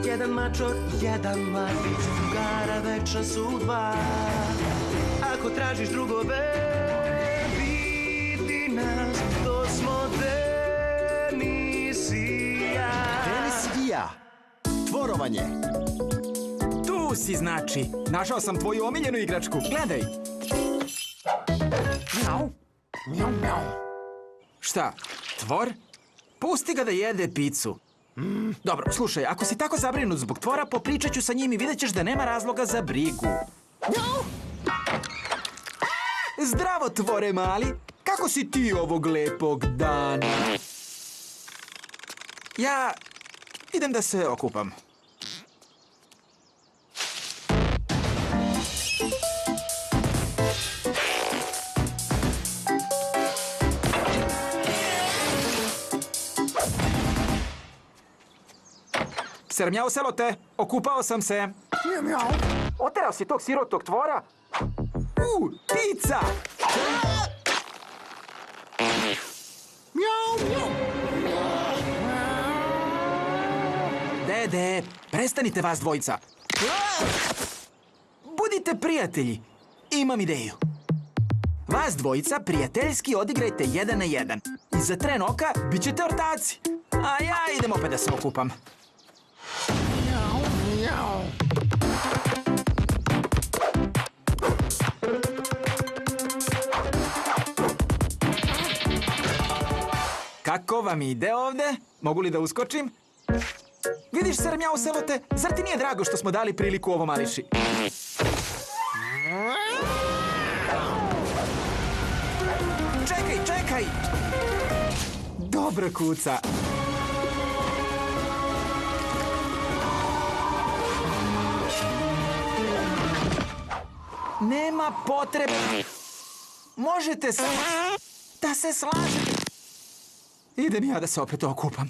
Jedan mačor, jedan mladić, drugara večna su dva. Ako tražiš drugove, vidi nas, to smo Denis i ja. Denis i ja. Tvorovanje. Tu si, znači. Našao sam tvoju omiljenu igračku. Gledaj. Mjau. Mjau, mjau. Šta, tvor? Pusti ga da jede picu. Dobro, slušaj, ako si tako zabrinut zbog tvora, popričat ću sa njim i vidjet ćeš da nema razloga za brigu. Zdravo, tvore mali. Kako si ti ovog lepog dana? Ja idem da se okupam. Srmjao selote, okupao sam se. Oterao si tog sirotog tvora? Pizza! Dede, prestanite vas dvojica. Budite prijatelji. Imam ideju. Vas dvojica prijateljski odigrajte 1 na 1. I za tren oka bit ćete ortaci. A ja idem opet da se okupam. Kako vam ide ovde? Mogu li da uskočim? Vidiš, Srmjao selote, zar ti nije drago što smo dali priliku ovom Ališi? Čekaj! Dobro kuca. Nema potrebe. Možete da se slažete. Idem ja da se opet okupam.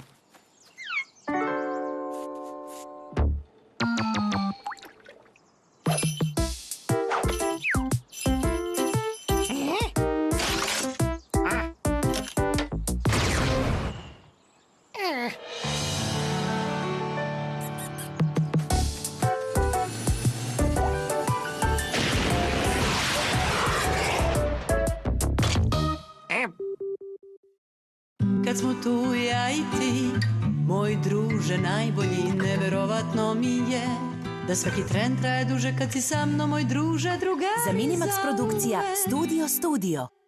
Kad smo tu ja i ti, moj druže najbolji, neverovatno mi je da svaki tren traje duže kad si sa mnom, moj druže, drugar. Za Minimax produkcija Studio.